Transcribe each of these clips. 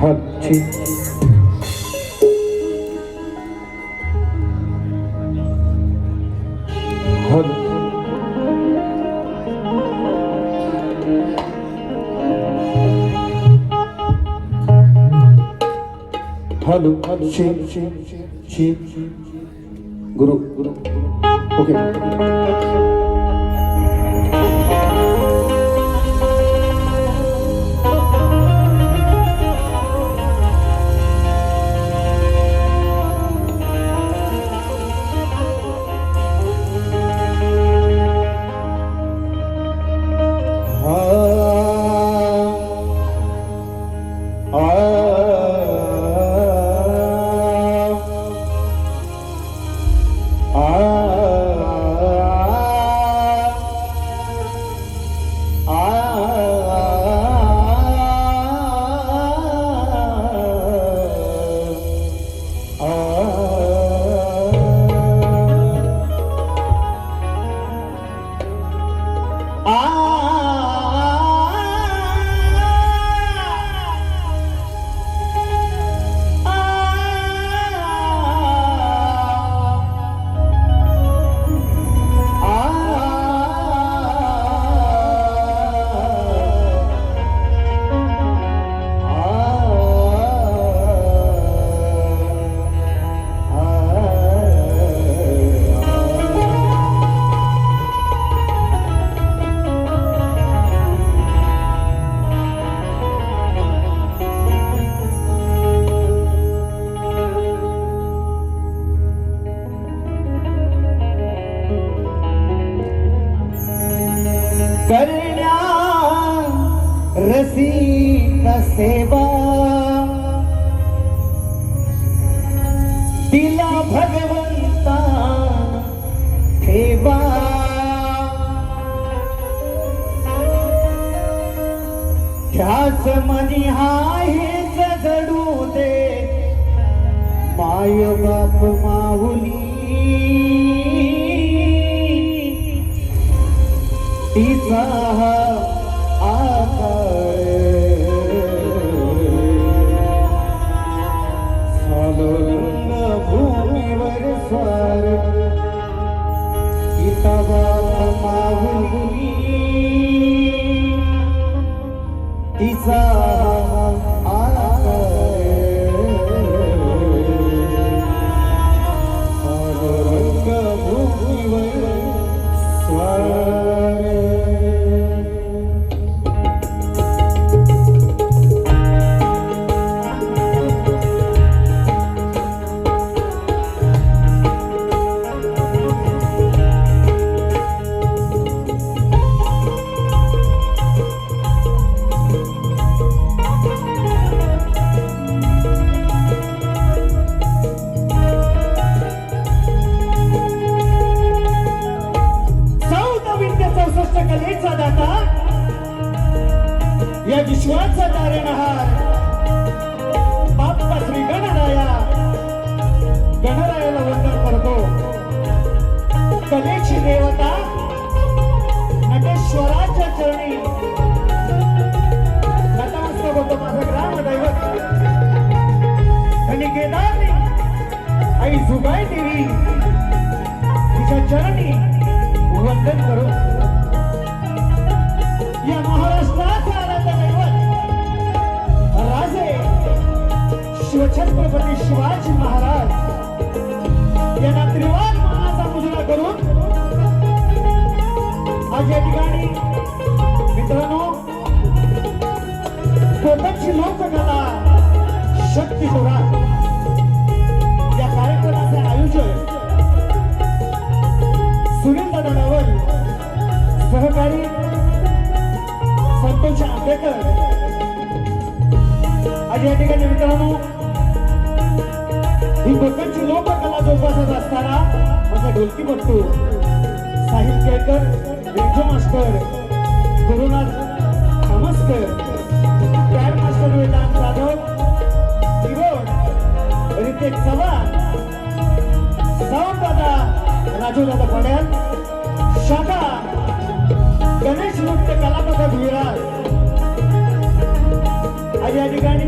हाची हल हलो शी गुरु ओके चरण्या रसिक सेवा दिला भगवंता ठेवा ध्यास मनी आहे जडू दे माय बाप माऊली तिचा आकार सालोंग भूमीवर स्वार तिचा बाप माऊली तिचा या विश्वाचा तारणहार बाप्पा श्री गणरायाला वंदन करतो कलेची देवता नटेश्वराच्या चरणी नतमस्तक होतो माझं ग्रामदैवत कणिकेदारनी आई जुगाई देवी तिच्या चरणी वंदन करू या महाराष्ट्राचा राजे शिवछत्रपती शिवाजी महाराज यांना त्रिवार मानाचा मुजरा करून आज या ठिकाणी मित्रांनो कोकणची लोककला शक्ती जोरा या कार्यक्रमाचे आयोजन सुनील दादा रावल सहकारी संतोष आंबेडकर आज या ठिकाणी मित्रांनो ही कोकणची लोककला जोपासत असताना माझा ढोलकीपट्टू साहिल केळकर रेंजो master Gurunath Thamaskar pad master Vedant Jadhav keyboard Ritesh Chavan sound दादा राजू दादा पड्याल शाखा गणेश नृत्य कलापथक विराज आज या ठिकाणी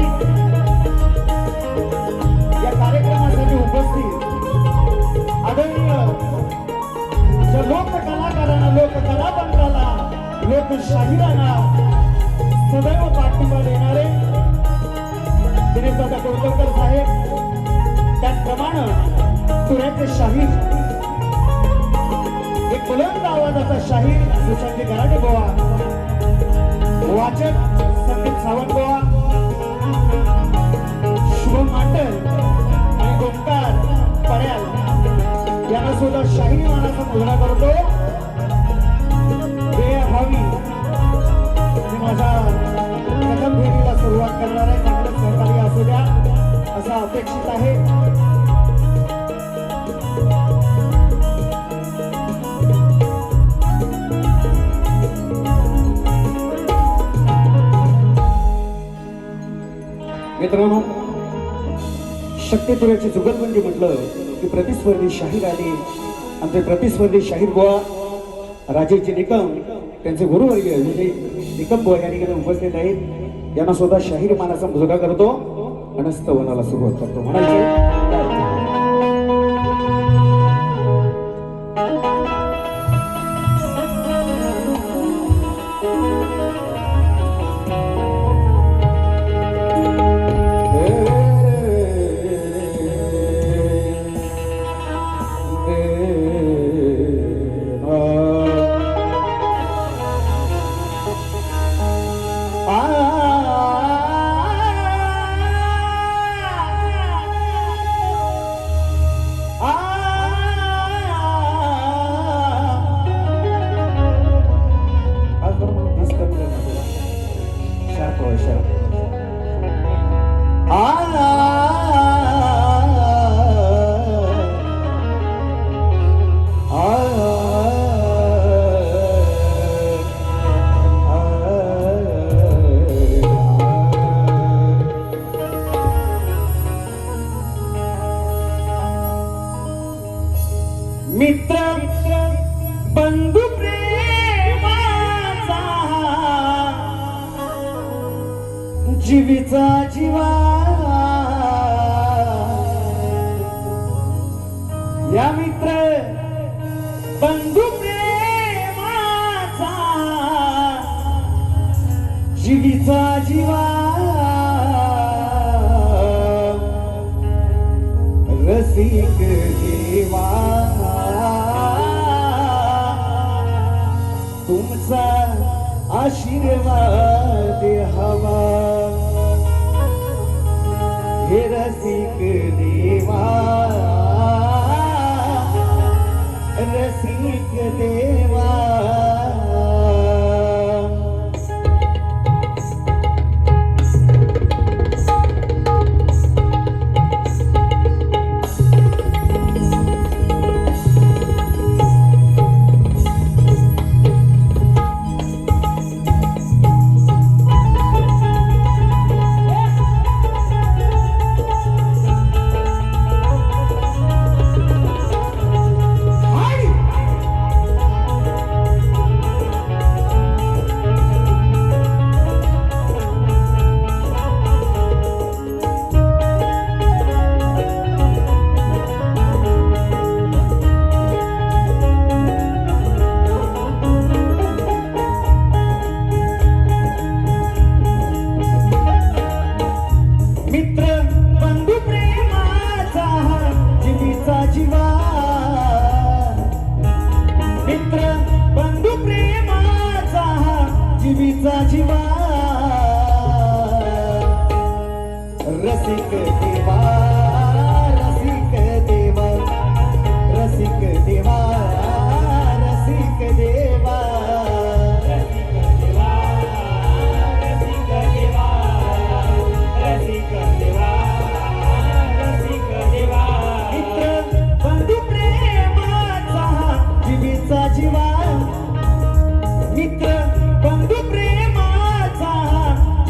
या कार्यक्रमासाठी उपस्थित आदरणीय ज्या लोककलाकारांना लोककलावंताला लोकशाहीरांना सदैव पाठिंबा देणारे दिनेश दादा कोळवकर साहेब त्याचप्रमाणे पुण्याचे शाहीर एक बुलंद आवाजाचा शाहीर सुशांत गराडे बोवा वाचक संदीप सावंत बोवा शुभम मांडल आणि गोमकार पड्याल यांना सुद्धा शाहीर मानाचा मुजरा करतो वेळ हवी माझ्या प्रथम फेरीला सुरुवात करणार आहे चांगलं सहकार्य असू द्या असं अपेक्षित आहे मित्रांनो शक्तीपुराची जुगलबंदी म्हटलं की प्रतिस्पर्धी शाहीर आले आमचे प्रतिस्पर्धी शाहीर बुवा राजेश निकम त्यांचे गुरुवर्य विजय निकम बुवा या ठिकाणी उपस्थित आहेत यांना सुद्धा शाहीर मानाचा मुजरा करतो आणि स्तवनाला सुरुवात करतो म्हणायचे मित्र बंधू प्रेमाचा जीवीचा जीवा या मित्र बंधू प्रेमाचा जीवीचा जीवा रसिक देवा तुमचा आशीर्वाद हवा हे रसिक देवा रसिक देवा जीवीचा जीवा रसिक देवा रसिक देवा रसिक देवा रसिक देवा रसिक देवा रसिक देवा रसिक देवा रसिक देवा मित्र बंधू प्रेमाचा जीवीचा जीवा मित्र बंधू प्रेमाचा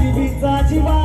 जीवीचा जीवा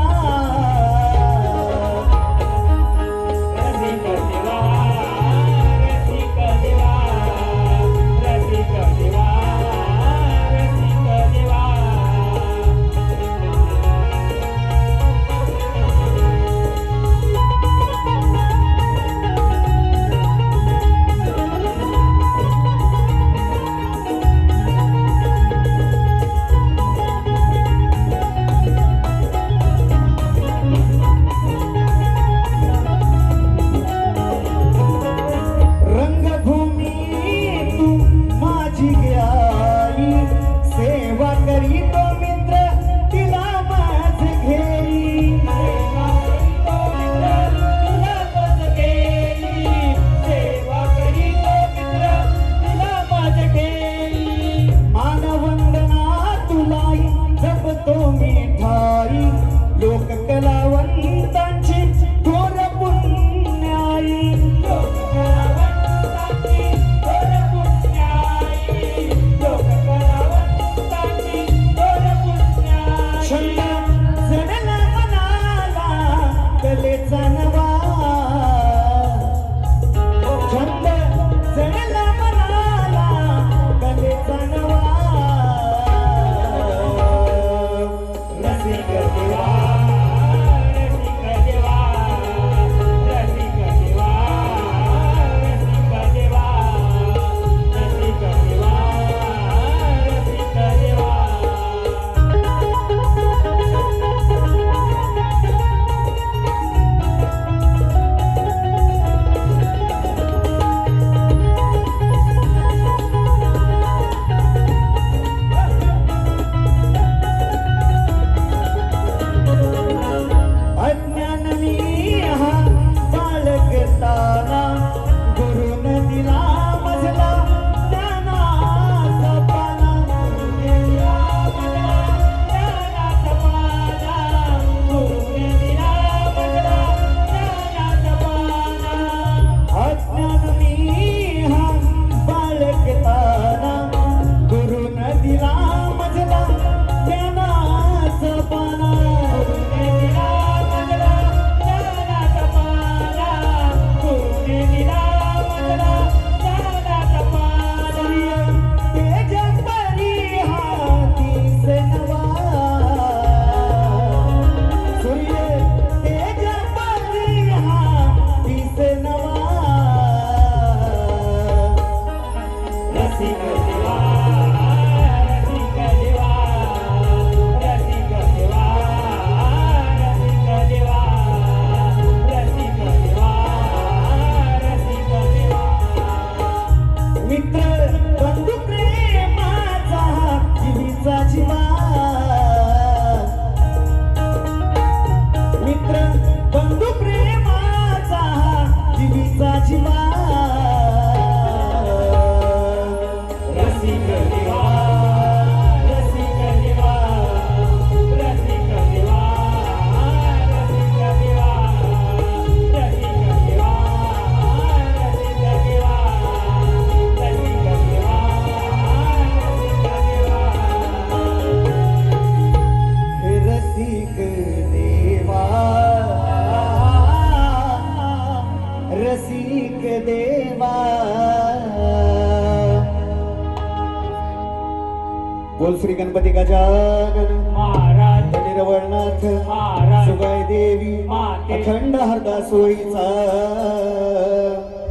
श्री गणपती गजानन महाराज निरवळनाथ महाराज सुगाय देवी माते अखंड हरदा सोयीचा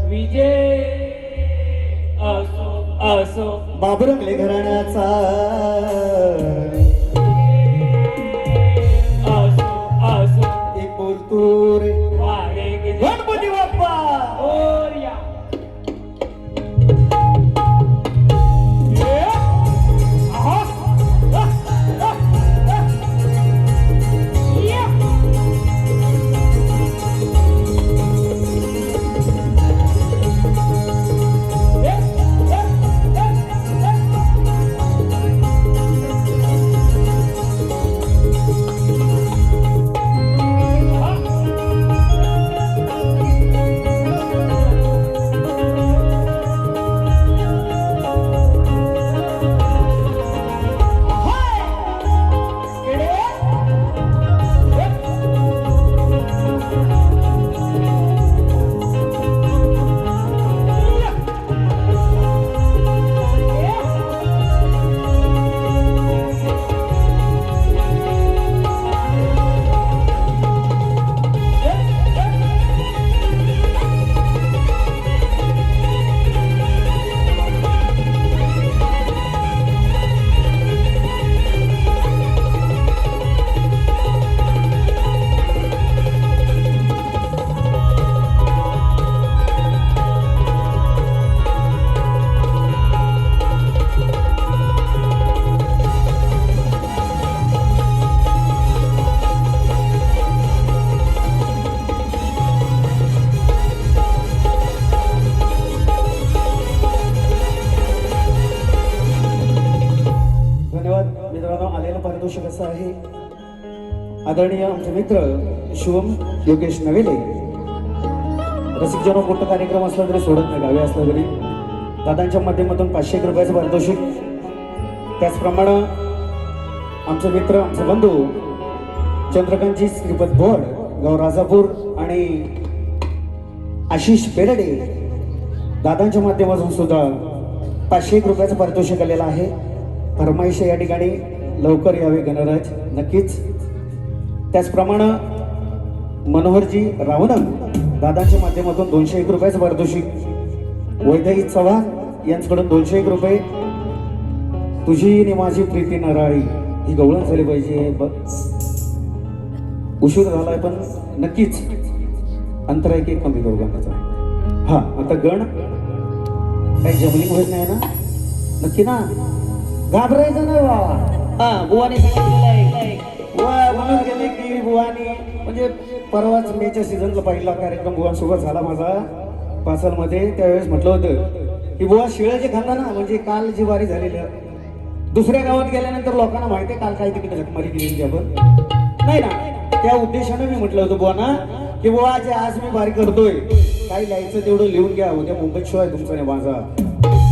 विजय असो असो बाबरंगले घराण्याचा असो असो एक बोलतो रे वारे गे गणपती बाप्पा ओरिया पारितोषिक असं आहे आदरणीय आमचे मित्र शुभम योगेश नवेले रसिक जनो मोठा कार्यक्रम असला तरी सोडत नाही गावी असला तरी दादांच्या माध्यमातून 500 रुपयाचं पारितोषिक त्याचप्रमाणे आमचे मित्र आमचे बंधू चंद्रकांतजी श्रीपद भोड गाव राजापूर आणि आशिष पेरडे दादांच्या माध्यमातून सुद्धा 500 रुपयाचं पारितोषिक आलेलं आहे फरमाईश या ठिकाणी लवकर यावे गणराज नक्कीच त्याचप्रमाणे मनोहरजी रावणम दादांच्या माध्यमातून 201 रुपयाचं पारितोषिक वैद्यही चव्हाण यांच्याकडून 201 रुपये तुझी आणि माझी प्रीती नराळी ही गवळण झाली पाहिजे उशीर झालाय पण नक्कीच अंतराय की कमी करू गाण्याचा हा आता गण काही जमलिंग होत नाही ना नक्की ना घाबरायचं नाही बाबा हा बुवानी सांगितलेलं आहे बुवा म्हणून गेले की बुवानी म्हणजे परवाच मेच्या सीझनला पहिला कार्यक्रम बुवांसोबत झाला माझा पाचलमध्ये त्यावेळेस म्हटलं होतं की बुवा शिळे जे खाता ना म्हणजे काल जी वारी झालेली दुसऱ्या गावात गेल्यानंतर लोकांना माहिती आहे काल काय तिकडे झकमारी केली आपण नाही ना त्या उद्देशाने मी म्हटलं होतं बुवा ना की बुवा जे आज मी वारी करतोय काय लिहायचं तेवढं लिहून घ्या उद्या मुंबईत शो आहे तुमचा नाही माझा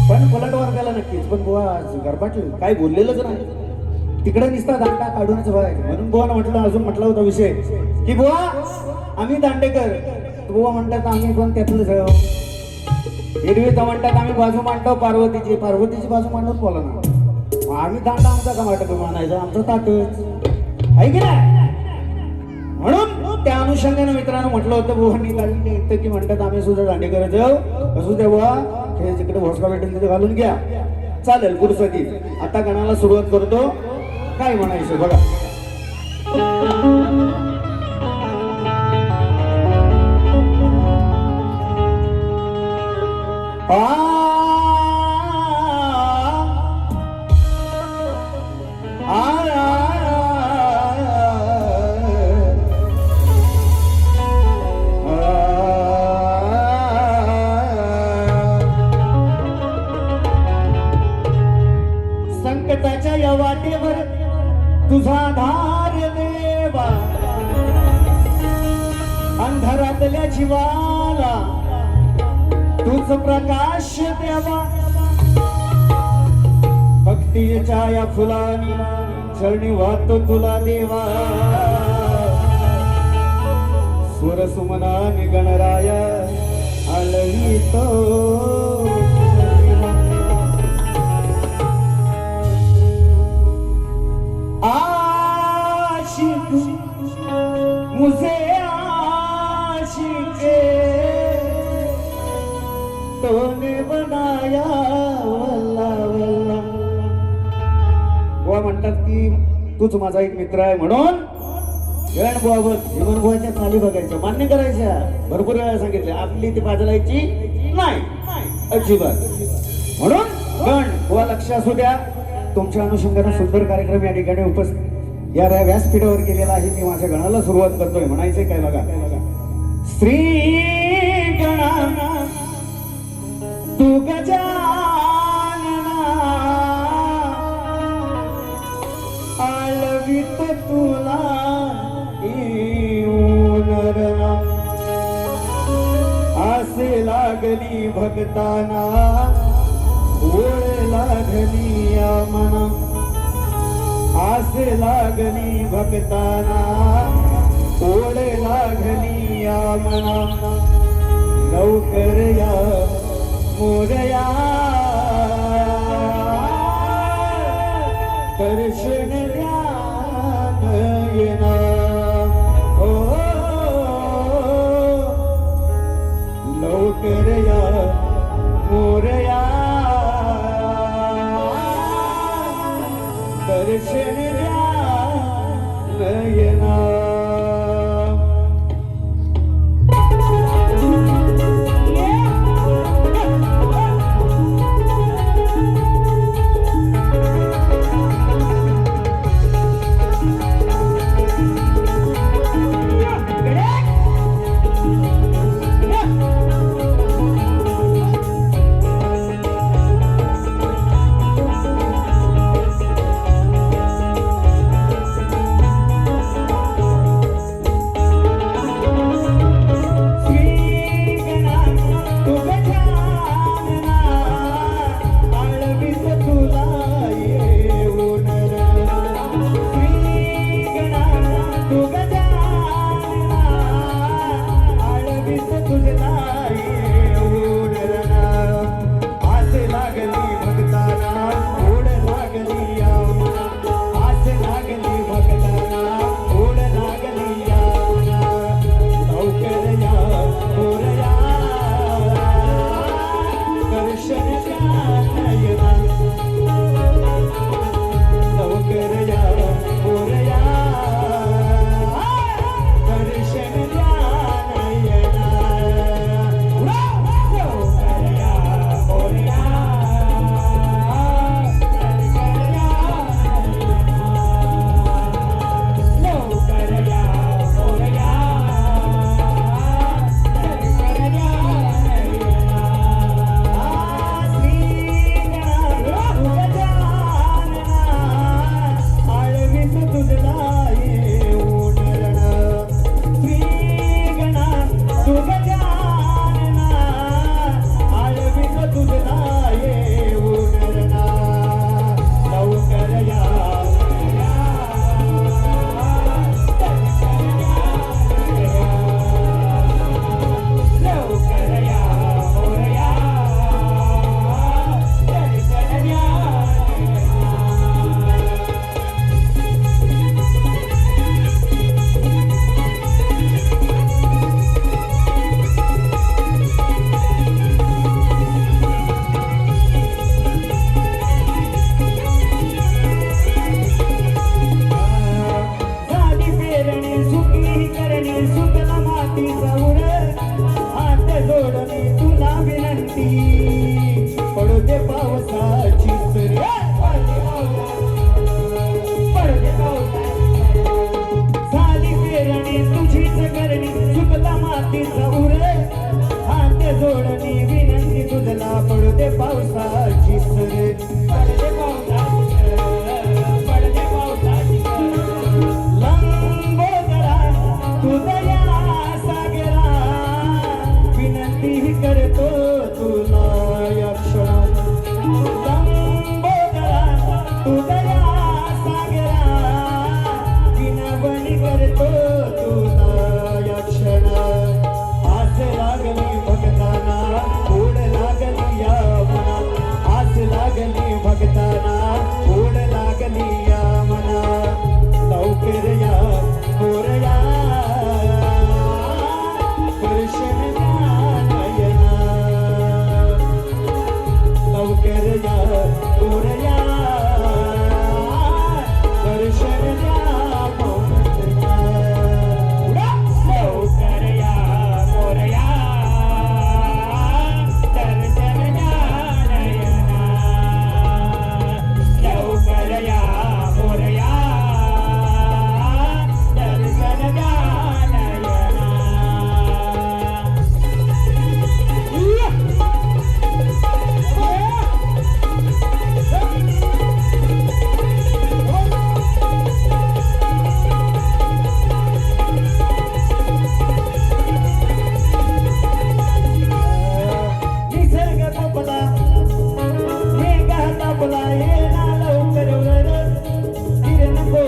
पण पलटवार त्याला नक्कीच पण बुवा गरबाटलं काय बोललेलंच नाही तिकडे निसता दांडा काढूनच बघायचं म्हणून बुवानं म्हटलं अजून म्हटलं होता विषय की बुवा आम्ही दांडेकर बुवा म्हणतात आम्ही पण त्यातलं एरवी तर म्हणतात आम्ही बाजू मांडतो पार्वतीची बाजू मांडून बोला ना आम्ही दांडा आमचा का वाटत मानायचा आमचं ताटच आहे की नाही म्हणून त्या अनुषंगाने मित्रांनो म्हटलं होतं बुवांनी काढून येतं की म्हणतात आम्ही सुद्धा दांडेकर जाऊ असू तेव्हा हे जिकडे भोसका भेटेल तिथे घालून घ्या चालेल पुढचं ती आता गणाला सुरुवात करतो काय म्हणायचं बघा संकटाच्या या वाटेवर तुझा धार देवा अंधारातल्या जीवाला तुझ प्रकाश देवा भक्तीच्या या फुलानी चरणी वाहतो तुला देवा स्वरसुमनाने गणराया आलवितो मुझे आशिके तूने बनाया वल्ला वल्ला. बुवा म्हणतात की तूच माझा एक मित्र आहे म्हणून गण बुवावर जीवन बुवाच्या चाली बघायच्या मान्य करायच्या. भरपूर वेळा सांगितले आपली ती बाजलायची नाही अजिबात. म्हणून गण बुवा लक्ष असू द्या. तुमच्या अनुषंगाने सुंदर कार्यक्रम या ठिकाणी उपस्थित या व्यासपीठावर केलेला आहे. मी माझ्या गणाला सुरुवात करतोय. म्हणायचंय काय बघा. श्री गणा तू गजानना आलवित तुला येऊनरना. आसे लागली भक्ताना ओळ लागली या मना. आसे लागली भक्ताना ओळ लागली या मना. लवकर या मोरया दर्शन द्या नयना. ओ लवकर या मोरया दर्शन द्या नयना.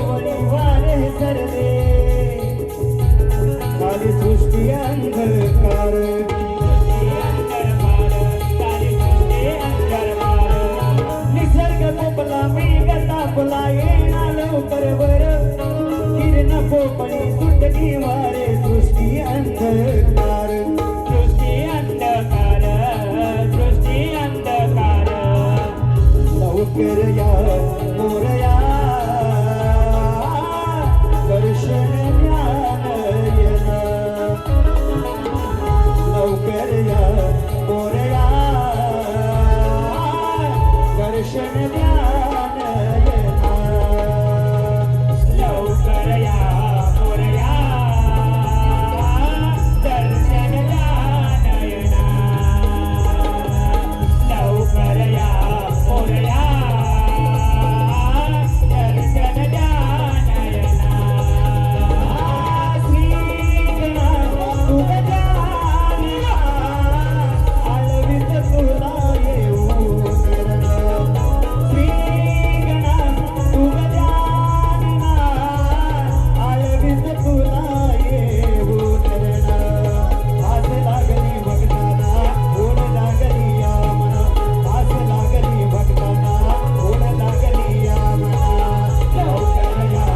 वळी वारे सरले काली सृष्टी अंधकार निसर्ग कोपला मी गतापला येणा लवकर वर किरण पोपणी सुटली वारे सृष्टी अंधकार लवकर या मोरया दर्शन ज्ञानयना लवकर या मोरया दर्शन ज्ञानयना लवकर या मोरया दर्शन नयना लवकर या मोरया दर्शन नयना श्री गणा तुझ्या जाणीला आळवीत तुला येऊन श्री गणा तुझ्या जाणीला आळवीत तुला येऊन आज लागली भक्ताना ओढ लागली या मना आज लागली भक्ताना ओढ लागली या मना लवकर या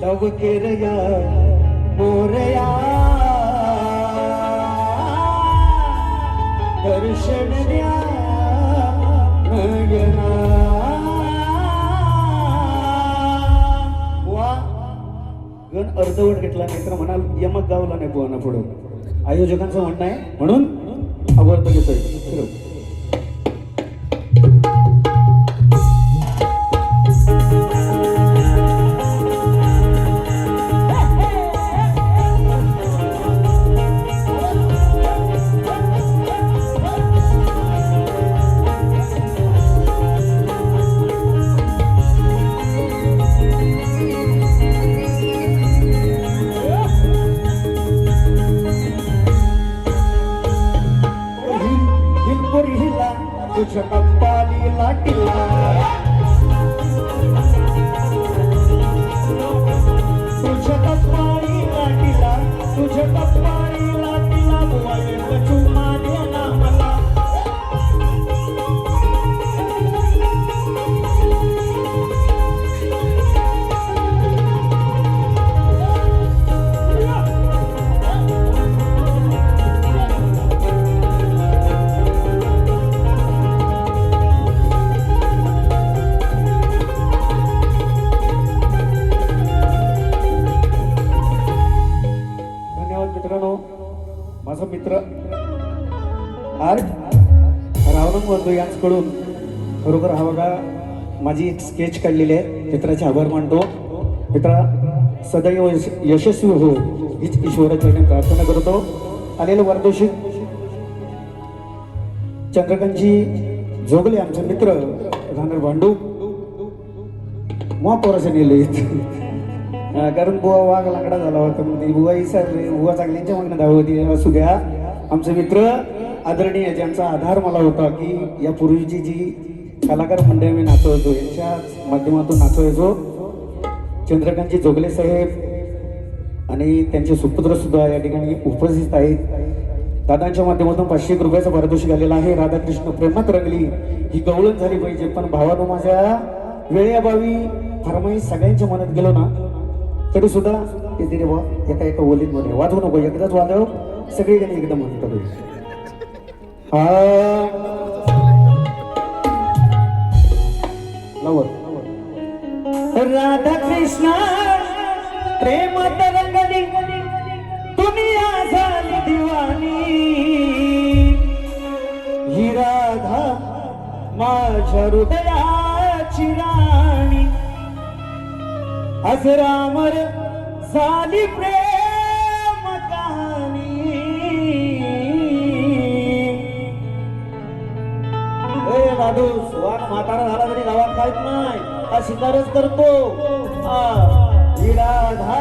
लवकर या मोरया दर्शन द्या नयना वा गण अर्धवट घेतला नाही तर म्हणाल यमक गावला नाही बुवाना पुढं आयोजकांचं म्हणणं आहे म्हणून अवर्त घेतोय फिरव. हिलपुरीला तुझ्या कप्पाली लाटीला तुझ्या कप्पाली लाटीला तुझ्या कप्पाली लाटीला बुवाले चुमा द्या ना मला धन्यवाद मित्रांनो. माझा मित्र आर्ट रावणम बंधू यांच्याकडून खरोखर हा बघा माझी एक स्केच काढलेली आहे. मित्राचे आभार मानतो. मित्रा सदैव यशस्वी हो हीच ईश्वराचरणी प्रार्थना करतो. आलेलं पारितोषिक चंद्रकांतजी जोगले आमचे मित्र राहणार भांडू महापौराचे नेले कारण बुवा वाघ लाकडा झाला होता म्हणजे बुवा विसरले बुवा चांगल्यांच्या मागणं धाव होती. असू द्या आमचे मित्र आदरणीय ज्यांचा आधार मला होता की या पूर्वीची जी कलाकार मंडळी मी नाचवतो यांच्या माध्यमातून नाचवायचो. चंद्रकांतजी जोगले साहेब आणि त्यांचे सुपुत्र सुद्धा या ठिकाणी उपस्थित आहेत. दादांच्या माध्यमातून 500 रुपयाचं पारितोषिक आलेलं आहे. राधाकृष्ण प्रेमात रंगली ही गवळण झाली पाहिजे पण भावानो माझ्या वेळेअभावी फरमाई सगळ्यांच्या मनात गेलो ना तरी सुद्धा ते दिले बा एका एका ओलीत मध्ये वाजवू नको एकदाच वाजव सगळी गाणी एकदम म्हणतात. राधा कृष्ण प्रेमात रंगली दुनिया झाली दिवाणी ही राधा माझ्या हृदयाची राणी आज रामर झाली प्रेम कहाणी माणूस वाघ म्हातारा झाला तरी गावात काहीच नाही, हा शिकारच करतो. ही राधा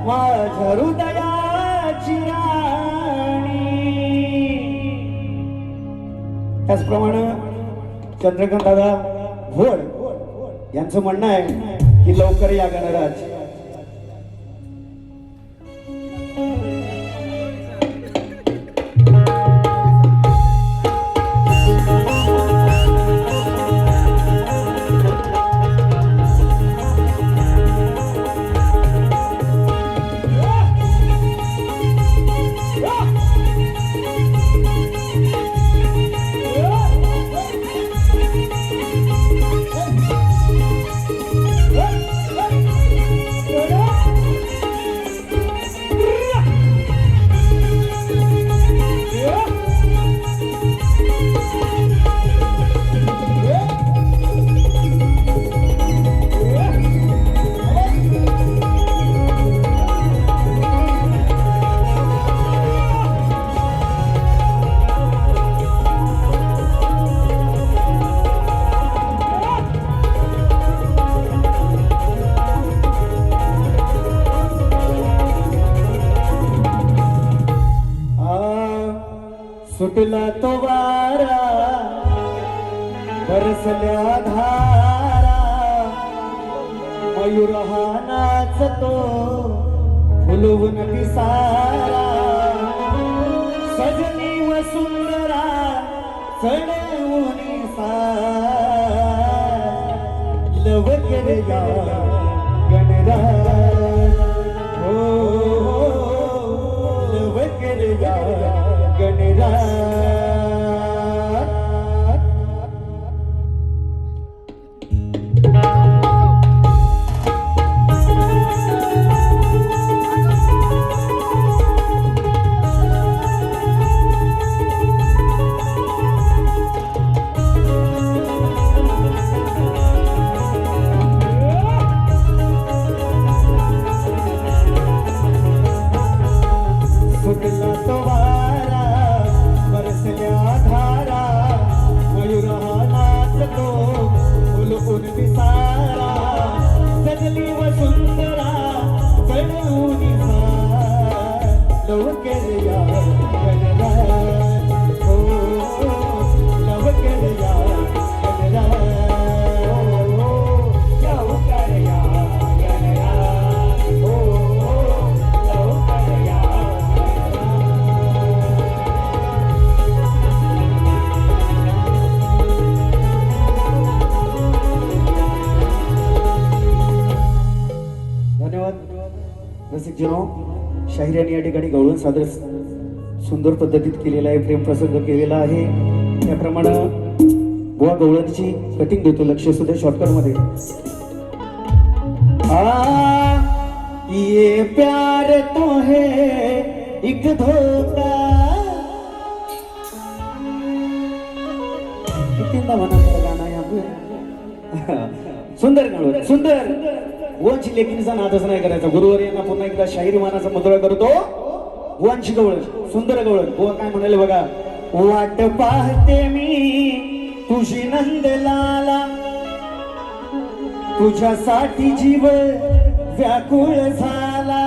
माझ्या हृदयाची राणी. त्याचप्रमाणे चंद्रकांत दादा भोड यांचं म्हणणं आहे की लवकर या गणराज. सुटला तो वारा बरसल्या धारा, मयूर हा नाचतो फुलवून पिसारा. सजनी व सुंदरा चढवून लव केल्या गणराज. हो लव केल्या गणराज. सुटला तो वारा बरसल्या धारा, मयूर हा नाचतो फुलवून पिसारा. सजली व सुंदरा चढवून लव केल्या गणराज. हो लव केल्या गणराज. लवकर या गणराज. हो लवकर या. धन्यवाद रसिक जनो. शाहिराने या ठिकाणी गवळण सादर सुंदर पद्धतीत केलेला आहे, प्रेमप्रसंग केलेला आहे. त्याप्रमाणे बुवा गवळणची कटिंग देतो. लक्ष सुद्धा शॉर्टकट मध्ये. ये प्यार तो है एक धोका. कितींदा म्हणाल गाणं आहे आपलं. सुंदर गाणं सुंदर. बुवांची लेखणीचा नादच नाही करायचा. गुरुवर यांना पुन्हा एकदा शाहिरी मानाचा मुद्रा करतो. बुवांची गवळण सुंदर गवळण. बुवा काय म्हणाले बघा. वाट पाहते मी तुझी नंदलाला, तुझ्यासाठी जीव व्याकुळ झाला.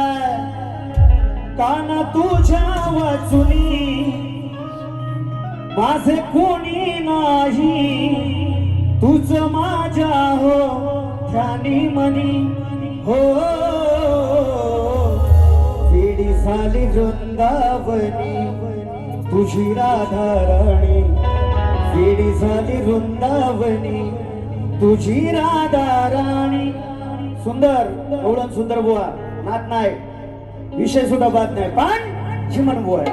काना तुझ्या वाचुनी माझे कोणी नाही, तुझ माझ्या हो ध्यानी मनी. हो वेडी झाली वृंदावनी तुझी राधा राणी. वेडी झाली वृंदावनी तुझी राधा राणी. सुंदर गवळण सुंदर बुवा. नात नाही, विषय सुद्धा बात नाही, पण चिमण बुवा आहे.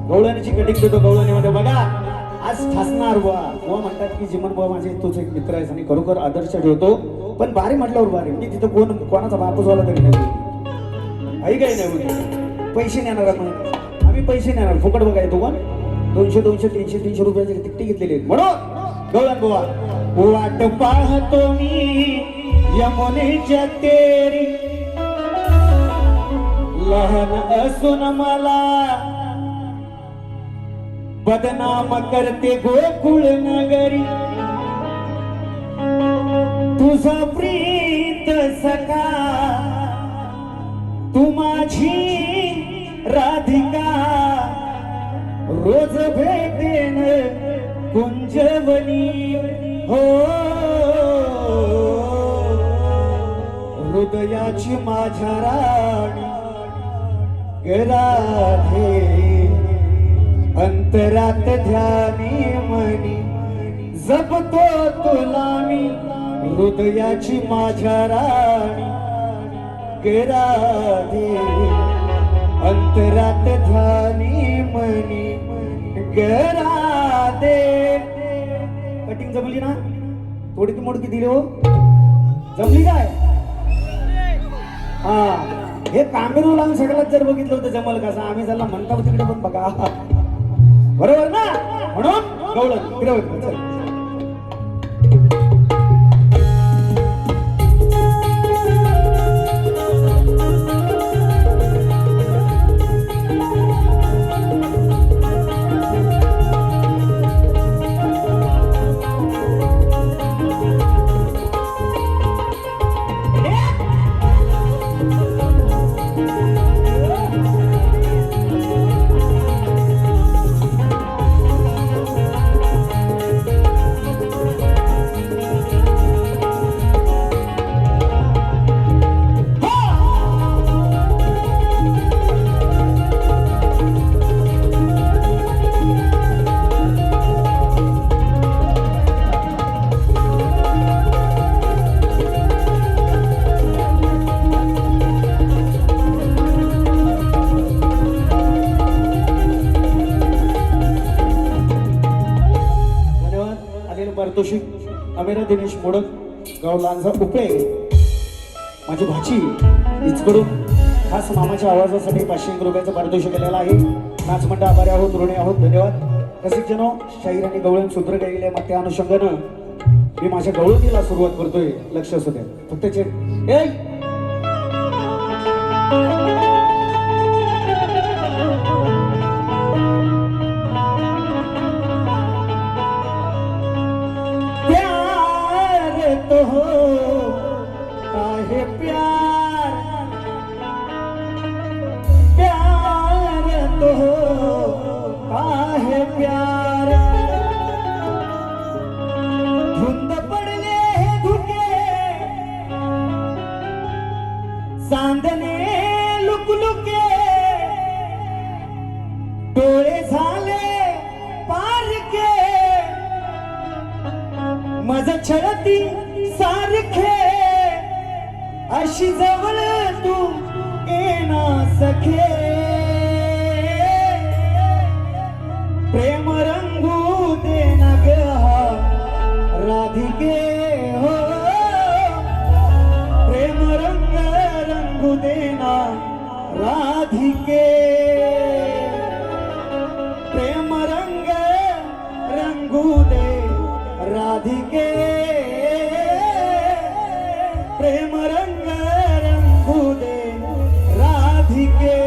गवळणीची कटिंग देतो गवळणीमध्ये बघा. आज ठासणार बुवा. बुवा म्हणतात की जिमन बुवा माझे तोच एक मित्र आहे आणि खरोखर आदर्श ठेवतो. पण बारी म्हटल्यावर बारी म्हणजे तिथं कोणाचा बापूस वाला तरी नाही. आई काही नाही म्हणजे पैसे नेणार आपण. आम्ही पैसे नेणार फुकट बघाय तो पण 200 200 300 300 रुपयाचे तिकटे घेतलेले आहेत. म्हणून गवळण बुवा. वाट पाहतो मी यमुनेच्या तेरी, लहान असून मला बदनाम करते गोकुळ नगरी. तुझा प्रीत सखा तू माझी राधिका रोज भेटेन कुंजवनी हो हृदयाची माझ्या राणी राधे अंतरात ध्यानी मनी जपतो तुला मी हृदयाची माझ्या राणी राधे अंतरात ध्यानी मनी राधे. कटिंग जमली ना? थोडी की मोडकी दिली हो, जमली काय? हा, हे कामेरू लावून सगळ्यात जर बघितलं होतं जमल कसं, आम्ही त्याला म्हणतो तिकडे पण बघा, बरोबर ना? म्हणून गवळण फिरवत चल. पारितोषिक अमेरा दिनेश मोडक गाव लांजा उपे माझी भाची हिचकडून खास मामाच्या आवाजासाठी 500 रुपयाचं पारितोषिक केलेलं आहे. नाच मंडळ आभारी आहोत, ऋणी आहोत, धन्यवाद. रसिक जनो, शाहीर आणि गवळण सूत्र गायले मग त्या अनुषंगानं मी माझ्या गवळणीला सुरुवात करतोय. लक्ष असू द्या फक्त चेक. तो हो काहे प्यार प्यार तो हो काहे प्यार धुंद पडले हे धुके चांदणे लुकलुके डोळे झाले पारके मज छळती सारखे अशी जवळ तू येना सखे प्रेम रंगू दे ना ग राधिके हो प्रेम रंग रंगू दे ना राधिके प्रेम रंग रंगू दे राधिके प्रेम रंग रंगू दे राधिके.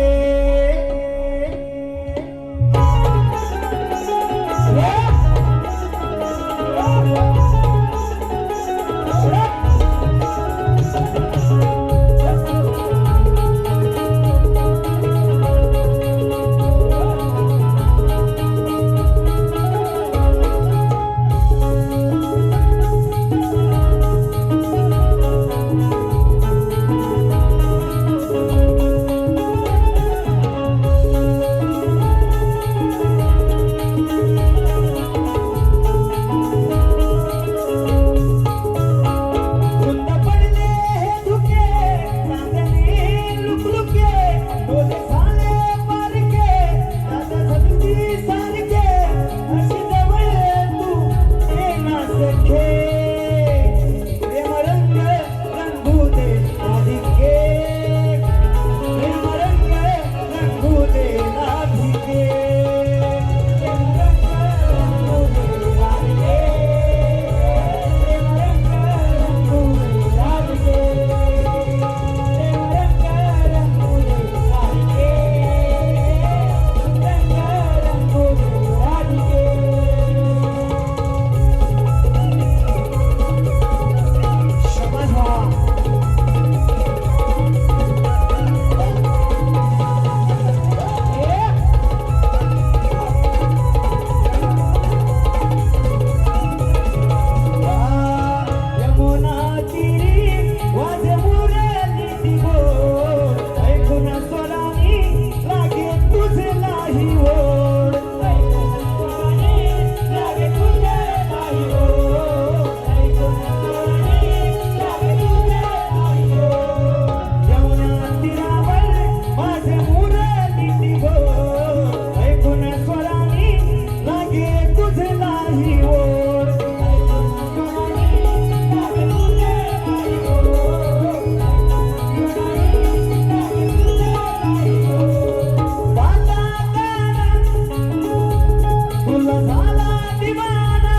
दिवाना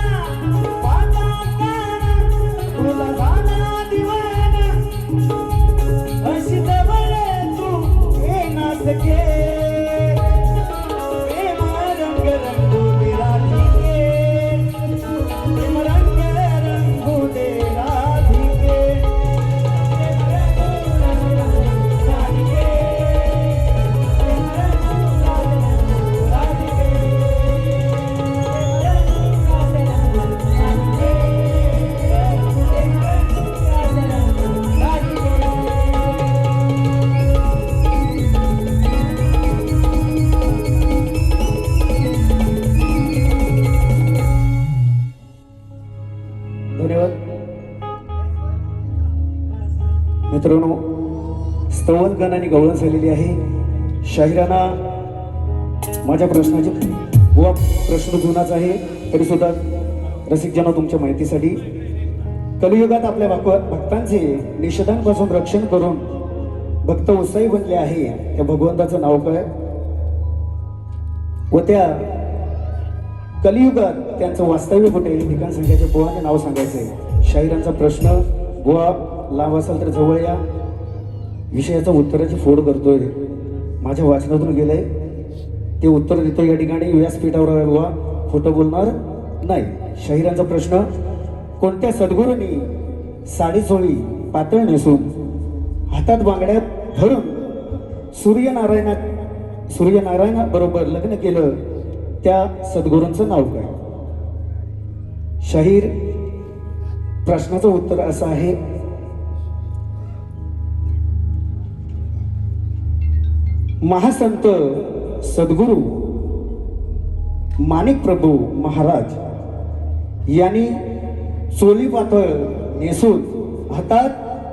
पाता काना तुला झाला दिवाना अशी जवळ तू येना सके प्रेम रंग रंगू दे राधिके प्रेम रंग रंगू दे राधिके धन्यवाद मित्रांनो. स्तवन गण आणि गवळण झालेली आहे. शाहिरांना माझ्या प्रश्नाचे व प्रश्न जुनाच आहे तरी सुद्धा रसिकजन तुमच्या माहितीसाठी कलियुगात आपल्या भक्तांचे निषेधांपासून रक्षण करून भक्त उत्साही बनले आहे. त्या भगवंताचं नाव काय व त्या कलियुगात त्यांचं वास्तव्य कुठे हे ठिकाण सांगायचे बुवाने नाव सांगायचंय. शाहिरांचा प्रश्न बुवा लांब असेल तर जवळ या. विषयाचं उत्तराची फोड करतोय. माझ्या वाचनातून गेलंय ते उत्तर देतो या ठिकाणी व्यासपीठावर आहे बुवा. खोटं बोलणार नाही. शाहिरांचा प्रश्न कोणत्या सद्गुरूंनी साडीचोळी पातळ नेसून हातात बांगड्या धरून सूर्यनारायणा बरोबर लग्न केलं त्या सद्गुरूंचं नाव काय? शाहीर प्रश्नाचं उत्तर असं आहे महासंत सद्गुरू माणिक प्रभू महाराज यांनी चोली पातळ नेसून हातात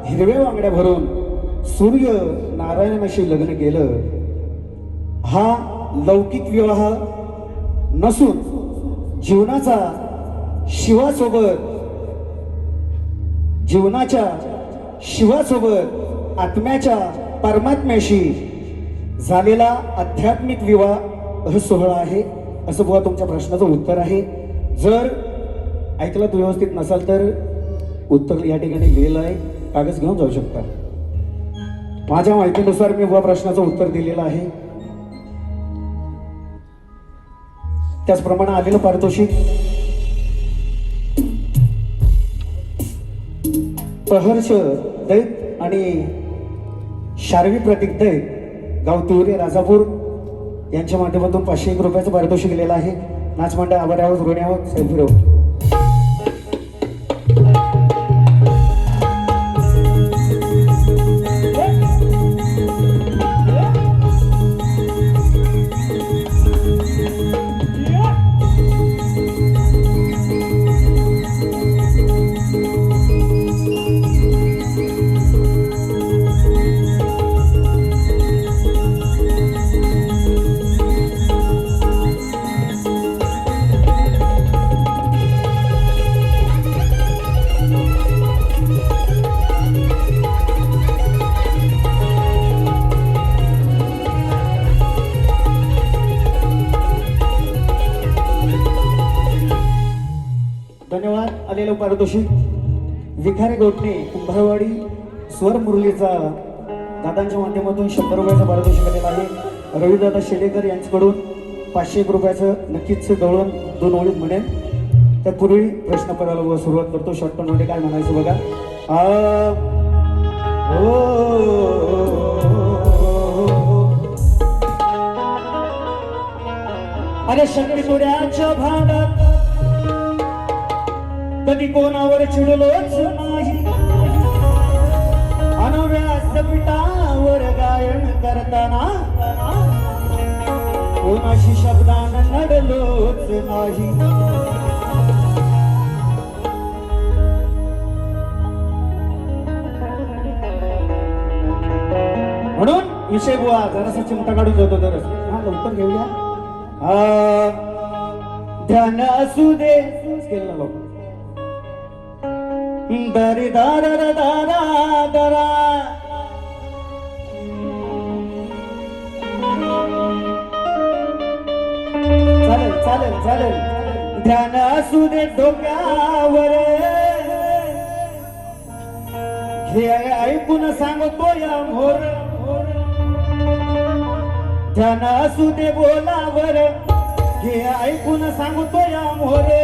हिरव्या बांगड्या भरून सूर्य नारायणाशी लग्न केलं. हा लौकिक विवाह नसून जीवनाच्या शिवासोबत आत्म्याच्या परमात्म्याशी झालेला आध्यात्मिक विवाह सोहळा आहे असं बुवा तुमच्या प्रश्नाचं उत्तर आहे. जर ऐकलं तू व्यवस्थित नसाल तर उत्तर या ठिकाणी लिहिलं आहे. कागद घेऊन जाऊ शकता. माझ्या माहितीनुसार मी बुवा प्रश्नाचं उत्तर दिलेलं आहे. त्याचप्रमाणे आलेलं पारितोषिक प्रहर्ष दैत आणि शार्वी प्रतीक दैत गाव तिवरे राजापूर यांच्या माध्यमातून 501 रुपयाचं पारितोषिक दिलेलं आहे. नाच मंडळ आभार आहोत ऋणी आहोत सेल्फी राहू. धन्यवाद. आलेलं पारितोषिक विखारे गोठणे कुंभारवाडी स्वर मुरलीचा दादांच्या माध्यमातून 100 रुपयाचं पारितोषिक आलेलं आहे. रविदादा शेडेकर यांच्याकडून 501 रुपयाचं नक्कीच दौडून 2 ओळीत म्हणेन. त्यापूर्वी प्रश्न पडायला सुरुवात करतो. शॉर्टकट मध्ये काय म्हणायचं बघा. अरे शक्तीपुऱ्याच्या भागात कधी कोणावर चिडलोच नाही. व्यासपीठावर गायन करताना कोणाशी शब्दानं नडलोच नाही. म्हणून विषय बुवा जरासा चिमटा काढून जातो तर लवकर घेऊया. ध्यान असू दे केलं लोक दरी दारा दारा दारा चालेल चालेल चालेल ध्यान असू दे डोक्यावर हे ऐकून सांगतो या मोर ध्यान असू दे बोलावर हे ऐकून सांगतो या मोरे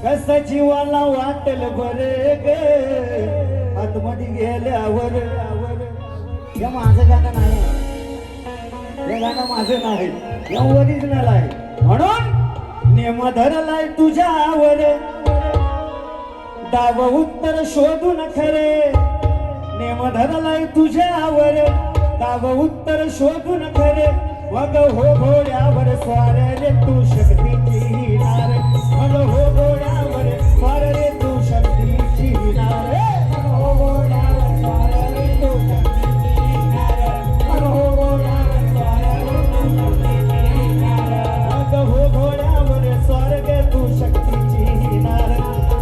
कस जीवाला वाटल बरे ग आतमध्ये गेल्यावर हे माझं गाणं नाही हे गाणं माझं नाही हे ओरिजिनल आहे म्हणून नेम धरलाय तुझ्यावर दाव उत्तर शोधून खरे नेम धरलाय तुझ्यावर दाव उत्तर शोधून खरे मग हो घोड्यावर स्वार रे तू शक्तीची नार मग हो घोड्यावर स्वार रे तू शक्तीची नार हो घोड्यावर स्वार रे तू शक्तीची नार मग हो घोड्यावर स्वार रे तू शक्तीची नार मग हो घोड्यावर स्वर्ग तू शक्तीची नार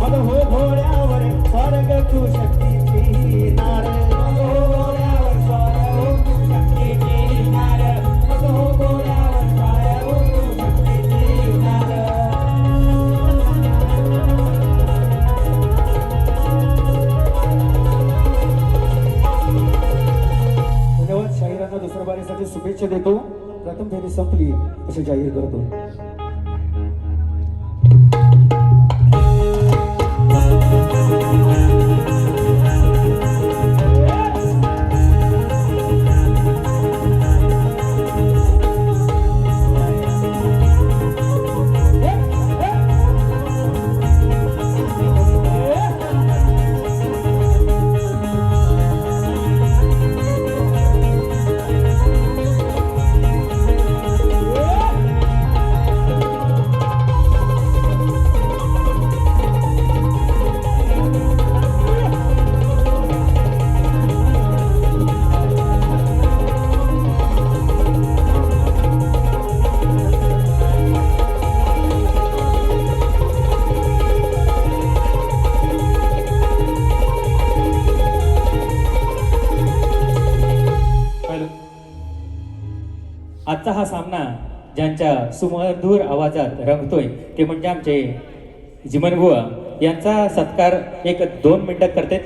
मग हो घोड्यावर स्वर्ग तू शक्तीची नार मग हो घोड्यावर स्वर्ग तू शक्तीची नार मग हो घोड्यावर स्वर्ग तू शक्तीची नार धन्यवाद. शाहिरांना दुसऱ्या बारीसाठी शुभेच्छा देतो. प्रथम फेरी संपली असे जाहीर करतो. आजचा हा सामना ज्यांच्या सुमधूर आवाजात रंगतोय ते म्हणजे आमचे जिमनबुवा यांचा सत्कार एक 2 मिनिटात करते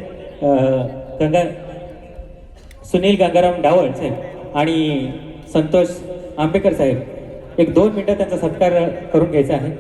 सुनील गंगाराम डावळ साहेब आणि संतोष आंबेकर साहेब एक 2 मिनिटात त्यांचा सत्कार करून घ्यायचा आहे.